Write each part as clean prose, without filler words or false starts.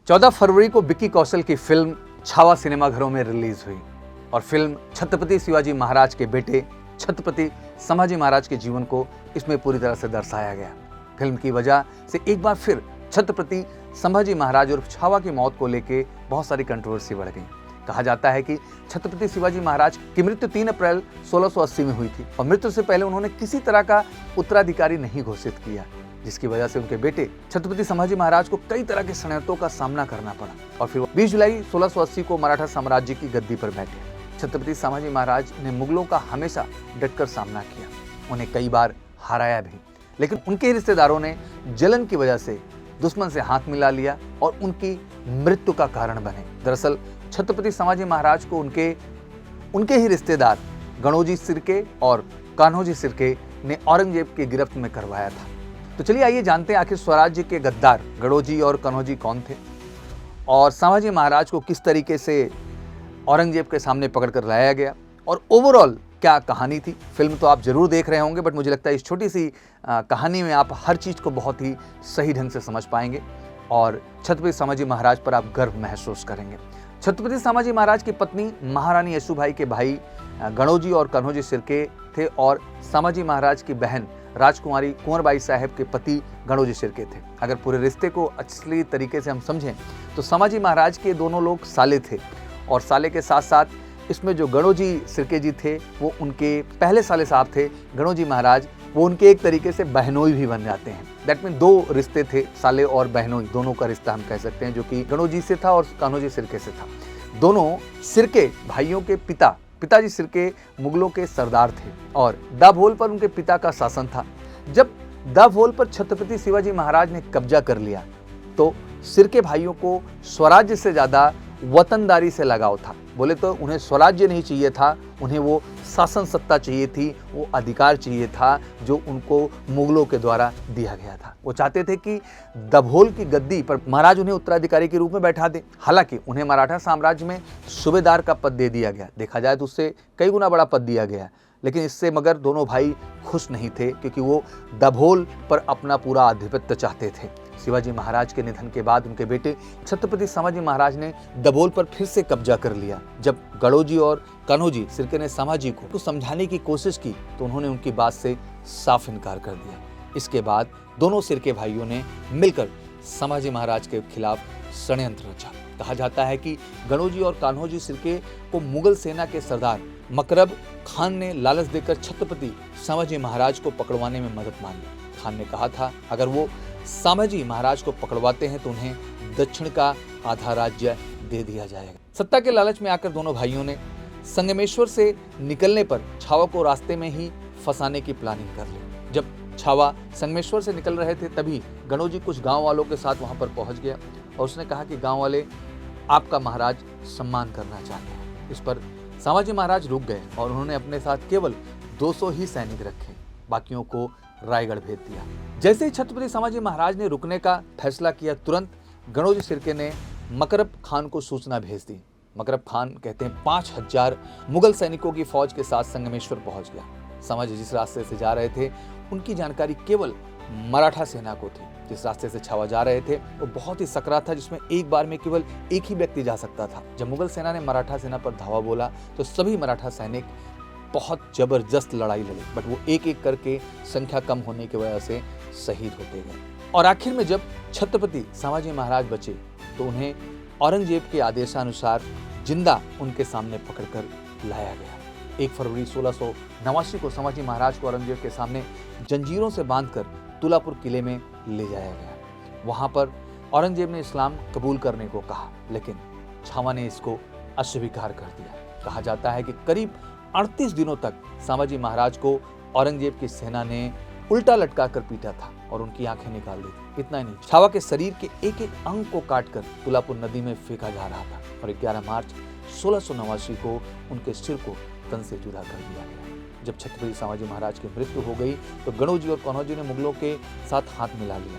14 फरवरी को विक्की कौशल की फिल्म छावा सिनेमाघरों में रिलीज हुई और फिल्म छत्रपति शिवाजी महाराज के बेटे छत्रपति संभाजी महाराज के जीवन को इसमें पूरी तरह से दर्शाया गया। फिल्म की वजह से एक बार फिर छत्रपति संभाजी महाराज और छावा की मौत को लेकर बहुत सारी कंट्रोवर्सी बढ़ गई। कहा जाता है कि छत्रपति शिवाजी महाराज की मृत्यु 3 अप्रैल 1680 में हुई थी और मृत्यु से पहले उन्होंने किसी तरह का उत्तराधिकारी नहीं घोषित किया, जिसकी वजह से उनके बेटे छत्रपति संभाजी महाराज को कई तरह के षड्यंत्रों का सामना करना पड़ा और फिर 20 जुलाई 1680 को मराठा साम्राज्य की गद्दी पर बैठे। छत्रपति संभाजी महाराज ने मुगलों का हमेशा डटकर सामना किया, उन्हें कई बार हराया भी, लेकिन उनके रिश्तेदारों ने जलन की वजह से दुश्मन से हाथ मिला लिया और उनकी मृत्यु का कारण बने। दरअसल छत्रपति संभाजी महाराज को उनके ही रिश्तेदार गणोजी सिरके और कान्होजी सिरके ने औरंगजेब की गिरफ्त में करवाया था। तो चलिए आइए जानते हैं आखिर स्वराज्य के गद्दार गणोजी और कान्होजी कौन थे और संभाजी महाराज को किस तरीके से औरंगजेब के सामने पकड़कर लाया गया और ओवरऑल क्या कहानी थी। फिल्म तो आप जरूर देख रहे होंगे, बट मुझे लगता है इस छोटी सी कहानी में आप हर चीज़ को बहुत ही सही ढंग से समझ पाएंगे और छत्रपति संभाजी महाराज पर आप गर्व महसूस करेंगे। छत्रपति संभाजी महाराज की पत्नी महारानी येसुबाई के भाई गणोजी और कान्होजी सिरके थे और संभाजी महाराज की बहन राजकुमारी कुंवरबाई साहब के पति गणोजी सिरके थे। अगर पूरे रिश्ते को असली तरीके से हम समझें तो संभाजी महाराज के दोनों लोग साले थे और साले के साथ साथ इसमें जो गणोजी सिरके जी थे वो उनके पहले साले साहब थे। गणोजी महाराज वो उनके एक तरीके से बहनोई भी बन जाते हैं। दैट मीन 2 रिश्ते थे, साले और बहनोई दोनों का रिश्ता हम कह सकते हैं, जो कि गणोजी से था और कान्होजी सिरके से था। दोनों सिरके भाइयों के पिताजी सिरके मुगलों के सरदार थे और दाभोल पर उनके पिता का शासन था। जब दाभोल पर छत्रपति शिवाजी महाराज ने कब्जा कर लिया तो सिरके भाइयों को स्वराज्य से ज्यादा वतनदारी से लगाव था। बोले तो उन्हें स्वराज्य नहीं चाहिए था, उन्हें वो शासन सत्ता चाहिए थी, वो अधिकार चाहिए था जो उनको मुगलों के द्वारा दिया गया था। वो चाहते थे कि दाभोल की गद्दी पर महाराज उन्हें उत्तराधिकारी के रूप में बैठा दे। हालांकि उन्हें मराठा साम्राज्य में सूबेदार का पद दे दिया गया, देखा जाए तो उससे कई गुना बड़ा पद दिया गया, लेकिन इससे मगर दोनों भाई खुश नहीं थे क्योंकि वो दाभोल पर अपना पूरा आधिपत्य चाहते थे। शिवाजी महाराज के निधन के बाद उनके बेटे छत्रपति संभाजी महाराज ने दाभोल पर फिर से कब्जा कर लिया। जब गणोजी और कान्होजी सिरके ने संभाजी को समझाने की कोशिश की तो उन्होंने उनकी बात से साफ इनकार कर दिया। इसके बाद दोनों सिरके भाइयों ने मिलकर संभाजी महाराज के खिलाफ षड्यंत्र रचा। कहा जाता है कि गणोजी और कान्होजी सिरके को मुगल सेना के सरदार मकरब खान ने लालच देकर छत्रपति संभाजी महाराज को पकड़वाने में मदद मांगी। खान ने कहा था अगर वो संभाजी महाराज को पकड़वाते हैं तो उन्हें दक्षिण का आधा राज्य दे दिया जाएगा। सत्ता के लालच में आकर दोनों भाइयों ने संगमेश्वर से निकलने पर छावा को रास्ते में ही फंसाने की प्लानिंग कर ली। जब छावा संगमेश्वर से निकल रहे थे तभी गणोजी कुछ गांव वालों के साथ वहां पर पहुंच गया और उसने कहा कि गांव वाले आपका महाराज सम्मान करना चाहते हैं। इस पर संभाजी महाराज रुक गए और उन्होंने अपने साथ केवल 200 ही सैनिक रखे, बाकियों को रायगढ़ भेज दिया। जैसे ही छत्रपति संभाजी महाराज ने रुकने का फैसला किया, तुरंत गणोजी सिरके ने मकरब खान को सूचना भेज दी। मकरब खान कहते हैं 5000 मुगल सैनिकों की फौज के साथ संगमेश्वर पहुंच गया। संभाजी जिस रास्ते से जा रहे थे उनकी जानकारी केवल मराठा सेना को थी। जिस रास्ते से छावा जा रहे थे वो बहुत ही सकरा था, जिसमें एक बार में केवल एक ही व्यक्ति जा सकता था। जब मुगल सेना ने मराठा सेना पर धावा बोला तो सभी मराठा सैनिक बहुत जबरदस्त लड़ाई लड़ी, बट वो एक एक करके संख्या कम होने की वजह से शहीद होते गए और आखिर में जब छत्रपति संभाजी महाराज बचे तो उन्हें औरंगजेब के आदेशानुसार जिंदा उनके सामने पकड़कर लाया गया। 1 फरवरी 1689 को संभाजी महाराज को औरंगजेब के सामने जंजीरों से बांधकर तुलापुर किले में ले जाया गया। वहां पर औरंगजेब ने इस्लाम कबूल करने को कहा, लेकिन छावा ने इसको अस्वीकार कर दिया। कहा जाता है कि करीब 38 दिनों तक संभाजी महाराज को औरंगजेब की सेना ने उल्टा लटका कर पीटा था और उनकी आंखें निकाल दी थी। इतना ही नहीं, छावा के शरीर के एक एक अंग को काटकर तुलापुर नदी में फेंका जा रहा था और 11 मार्च 1689 को उनके सिर को तन से जुदा कर दिया गया। जब छत्रपति संभाजी महाराज की मृत्यु हो गई तो गणोजी और कान्होजी ने मुगलों के साथ हाथ मिला लिया।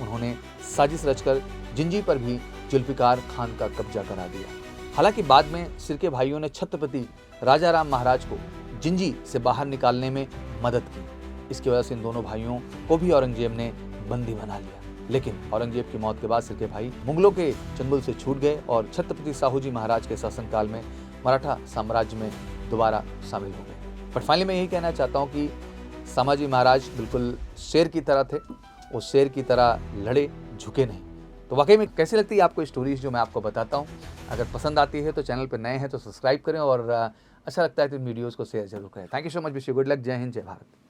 उन्होंने साजिश रचकर जिंजी पर भी जुल्फिकार खान का कब्जा करा दिया। हालांकि बाद में सिरके भाइयों ने छत्रपति राजाराम महाराज को जिंजी से बाहर निकालने में मदद की। इसकी वजह से इन दोनों भाइयों को भी औरंगजेब ने बंदी बना लिया। लेकिन औरंगजेब की मौत के बाद सिरके भाई मुगलों के चंगुल से छूट गए और छत्रपति साहूजी महाराज के शासनकाल में मराठा साम्राज्य में दोबारा शामिल हो गए। बट फाइनली मैं यही कहना चाहता हूँ कि संभाजी महाराज बिल्कुल शेर की तरह थे, वो शेर की तरह लड़े, झुके नहीं। तो वाकई में कैसी लगती है आपको स्टोरीज जो मैं आपको बताता हूँ? अगर पसंद आती है तो चैनल पर नए हैं तो सब्सक्राइब करें और अच्छा लगता है तो वीडियोज़ को शेयर जरूर करें। Thank you so much, wish you good luck. जय हिंद, जय भारत।